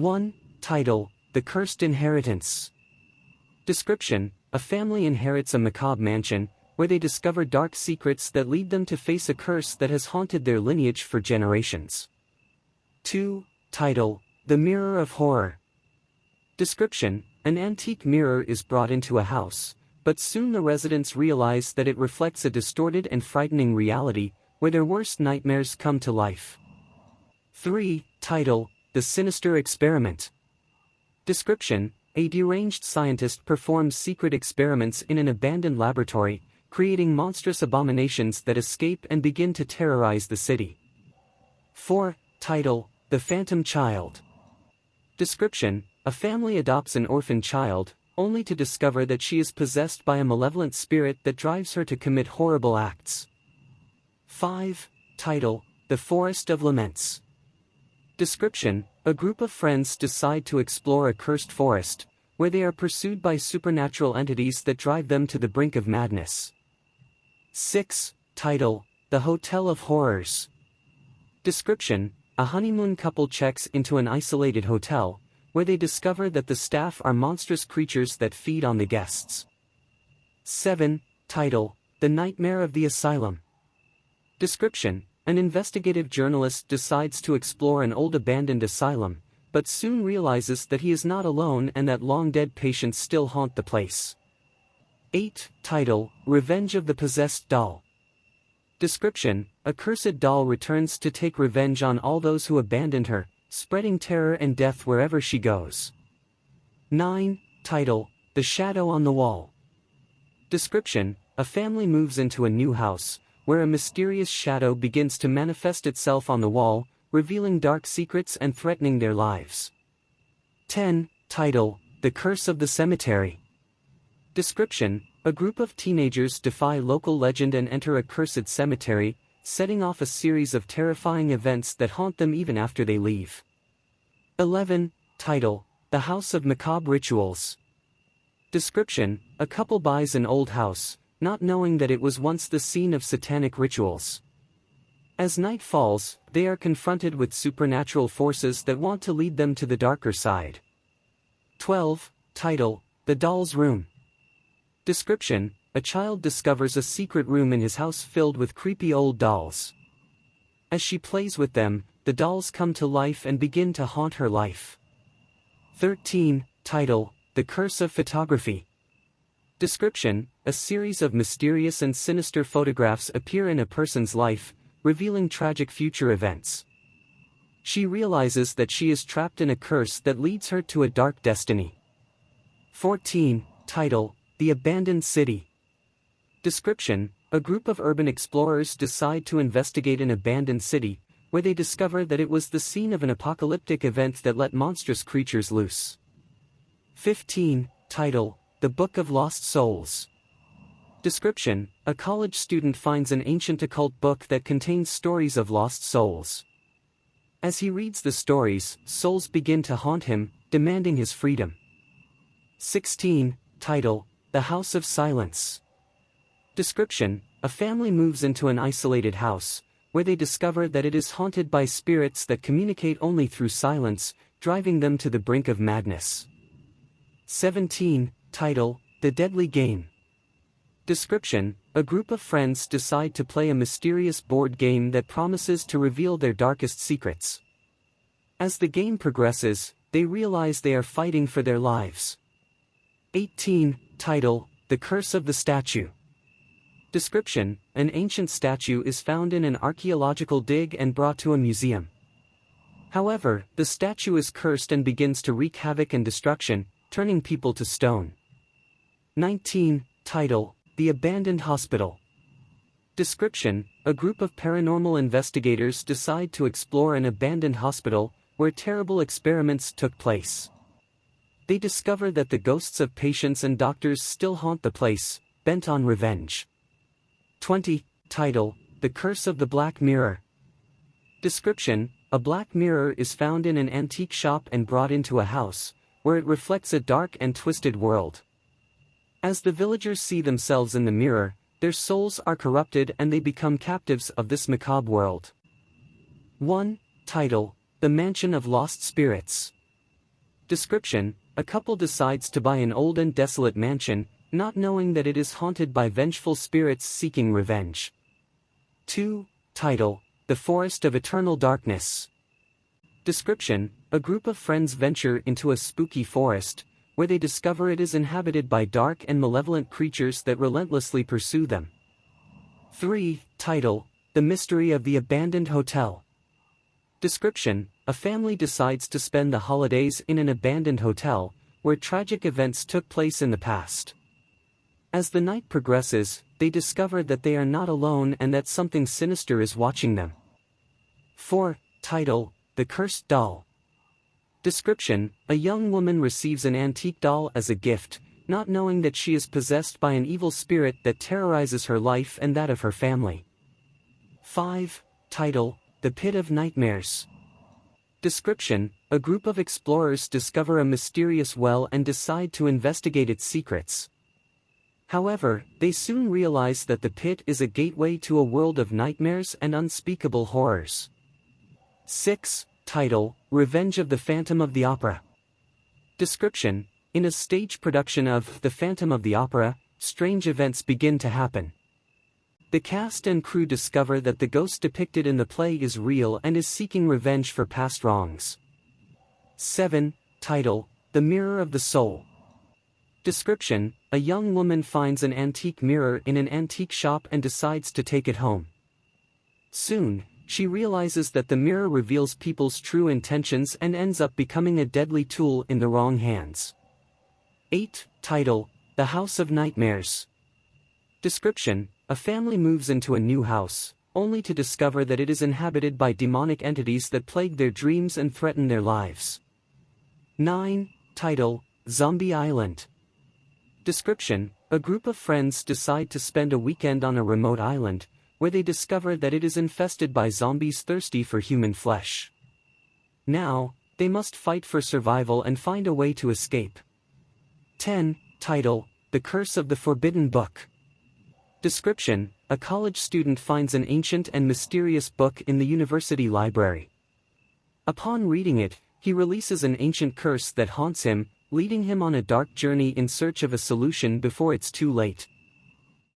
1. Title: The Cursed Inheritance. Description: A family inherits a macabre mansion, where they discover dark secrets that lead them to face a curse that has haunted their lineage for generations. 2. Title: The Mirror of Horror. Description: An antique mirror is brought into a house, but soon the residents realize that it reflects a distorted and frightening reality, where their worst nightmares come to life. 3. Title: The Sinister Experiment. Description: A deranged scientist performs secret experiments in an abandoned laboratory, creating monstrous abominations that escape and begin to terrorize the city. 4. Title: The Phantom Child. Description: A family adopts an orphan child, only to discover that she is possessed by a malevolent spirit that drives her to commit horrible acts. 5. Title: The Forest of Laments. Description: A group of friends decide to explore a cursed forest, where they are pursued by supernatural entities that drive them to the brink of madness. 6. Title: The Hotel of Horrors. Description: A honeymoon couple checks into an isolated hotel, where they discover that the staff are monstrous creatures that feed on the guests. 7. Title: The Nightmare of the Asylum. Description: An investigative journalist decides to explore an old abandoned asylum, but soon realizes that he is not alone and that long-dead patients still haunt the place. 8. Title: Revenge of the Possessed Doll. Description: A cursed doll returns to take revenge on all those who abandoned her, spreading terror and death wherever she goes. 9. Title: The Shadow on the Wall. Description: A family moves into a new house, where a mysterious shadow begins to manifest itself on the wall, revealing dark secrets and threatening their lives. 10. Title: The Curse of the Cemetery. Description: A group of teenagers defy local legend and enter a cursed cemetery, setting off a series of terrifying events that haunt them even after they leave. 11. Title: The House of Macabre Rituals. Description: A couple buys an old house, not knowing that it was once the scene of satanic rituals. As night falls, they are confronted with supernatural forces that want to lead them to the darker side. 12. Title: The Doll's Room. Description: A child discovers a secret room in his house filled with creepy old dolls. As she plays with them, the dolls come to life and begin to haunt her life. 13. Title: The Curse of Photography. Description: A series of mysterious and sinister photographs appear in a person's life, revealing tragic future events. She realizes that she is trapped in a curse that leads her to a dark destiny. 14. Title: The Abandoned City. Description: A group of urban explorers decide to investigate an abandoned city, where they discover that it was the scene of an apocalyptic event that let monstrous creatures loose. 15. Title: The Book of Lost Souls. Description: A college student finds an ancient occult book that contains stories of lost souls. As he reads the stories, souls begin to haunt him, demanding his freedom. 16. Title: The House of Silence. Description: A family moves into an isolated house, where they discover that it is haunted by spirits that communicate only through silence, driving them to the brink of madness. 17. Title: The Deadly Game. Description: A group of friends decide to play a mysterious board game that promises to reveal their darkest secrets. As the game progresses, they realize they are fighting for their lives. 18. Title: The Curse of the Statue. Description: An ancient statue is found in an archaeological dig and brought to a museum. However, the statue is cursed and begins to wreak havoc and destruction, turning people to stone. 19. Title: The Abandoned Hospital. Description: A group of paranormal investigators decide to explore an abandoned hospital, where terrible experiments took place. They discover that the ghosts of patients and doctors still haunt the place, bent on revenge. 20. Title: The Curse of the Black Mirror. Description: A black mirror is found in an antique shop and brought into a house, where it reflects a dark and twisted world. As the villagers see themselves in the mirror, their souls are corrupted and they become captives of this macabre world. 1. Title: The Mansion of Lost Spirits. Description: a couple decides to buy an old and desolate mansion, not knowing that it is haunted by vengeful spirits seeking revenge. 2. Title: The Forest of Eternal Darkness. Description: a group of friends venture into a spooky forest, where they discover it is inhabited by dark and malevolent creatures that relentlessly pursue them. 3. Title: The Mystery of the Abandoned Hotel. Description: a family decides to spend the holidays in an abandoned hotel, where tragic events took place in the past. As the night progresses, they discover that they are not alone and that something sinister is watching them. 4. Title: The Cursed Doll. Description: a young woman receives an antique doll as a gift, not knowing that she is possessed by an evil spirit that terrorizes her life and that of her family. 5. Title: The Pit of Nightmares. Description: a group of explorers discover a mysterious well and decide to investigate its secrets. However, they soon realize that the pit is a gateway to a world of nightmares and unspeakable horrors. 6. Title: Revenge of the Phantom of the Opera. Description: in a stage production of The Phantom of the Opera, strange events begin to happen. The cast and crew discover that the ghost depicted in the play is real and is seeking revenge for past wrongs. 7. Title: The Mirror of the Soul. Description: a young woman finds an antique mirror in an antique shop and decides to take it home. Soon, she realizes that the mirror reveals people's true intentions and ends up becoming a deadly tool in the wrong hands. 8. Title: The House of Nightmares. Description: a family moves into a new house, only to discover that it is inhabited by demonic entities that plague their dreams and threaten their lives. 9. Title: Zombie Island. Description: a group of friends decide to spend a weekend on a remote island, where they discover that it is infested by zombies thirsty for human flesh. Now, they must fight for survival and find a way to escape. 10. Title: The Curse of the Forbidden Book. Description: a college student finds an ancient and mysterious book in the university library. Upon reading it, he releases an ancient curse that haunts him, leading him on a dark journey in search of a solution before it's too late.